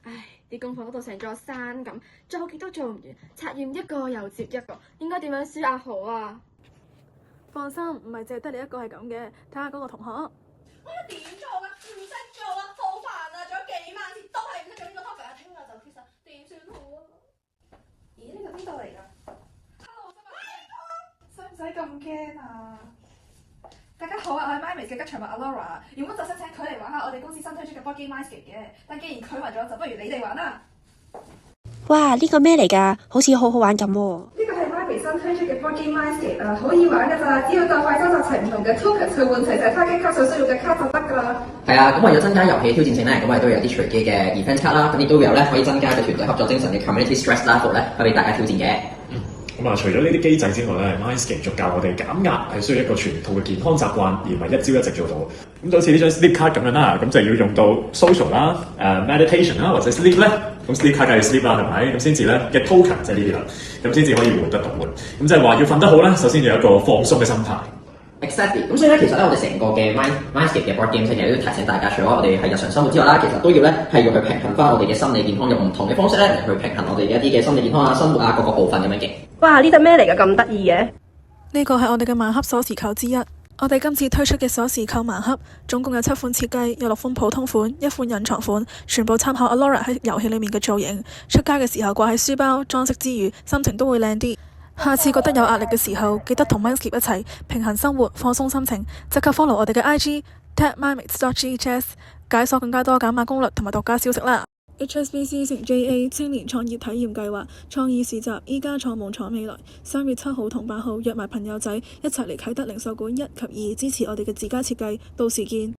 唉，啲功課嗰度成座山咁，做極都做唔完，測驗一個又接一個，應該點樣輸阿豪啊？放心，唔係淨係得你一個係咁嘅，睇下嗰個同學。我要點做啊？唔識做啊，好煩啊！仲有幾萬次都係唔識做呢個 topic 啊，聽日就 quiz 啊，點算好啊？咦？呢個邊度嚟㗎 ？Hello，使唔使咁驚啊？大家好啊，我係 MyMaze 嘅吉祥物 Alora， 原本就想請佢嚟玩下我哋公司新推出嘅 board game MyScape 嘅，但既然佢玩咗，就不如你哋玩啦。哇！呢個咩嚟㗎？好似好好玩咁喎。呢個係 MyMaze 新推出嘅 board game MyScape 啊，好易玩㗎咋，只要就快收集齊唔同嘅 token 去換齊卡機卡所需要嘅卡就得㗎啦。係啊，咁為咗增加遊戲挑戰性咧，咁我哋都有啲隨機嘅 event 卡啦，咁亦都有咧可以增加個團隊合作精神嘅 community stress level 咧，去俾大家挑戰嘅。咁啊，除咗呢啲機制之外咧 MyScape 仲教我哋減壓係需要一個全套嘅健康習慣，而唔係一朝一夕做到。咁就好似呢張 sleep card 咁樣啦，咁就要用到 social 啦、meditation 啦或者 sleep 咧，咁 sleep card 梗係 sleep 啦，係咪？咁先至咧嘅 token 就係呢啲啦，咁先至可以換得到嘅。咁即係話要瞓得好咧，首先要有一個放鬆嘅心態。Exactly，咁所以咧，其實咧，我哋成個嘅 MyScape 嘅 board game 其實都要提醒大家，除咗我哋係日常生活之外啦，其實都要咧係要去平衡翻我哋嘅心理健康，用唔同嘅方式咧嚟去平衡我哋嘅一啲嘅心理健康啊、生活啊各個部分咁樣嘅。哇！呢隻咩嚟㗎？咁得意嘅？呢個係我哋嘅盲盒鎖匙扣之一。我哋今次推出嘅鎖匙扣盲盒，總共有7款設計，有6款普通款，1款隱藏款，全部參考 Alora 喺遊戲裏面嘅造型。出街嘅時候掛喺書包，裝飾之餘，心情都會靚啲。下次覺得有壓力嘅時候，記得同 MyScape 一齊平衡生活、放鬆心情，即刻 follow 我哋嘅 IG @mymaze.ghs 解鎖更加多減壓攻略同埋獨家消息啦。HSBC 乘 JA 青年創業體驗計劃創意市集，依家創夢闖未來。3月7號同8號約埋朋友仔一齊嚟啟德零售館1及2支持我哋嘅自家設計，到時見。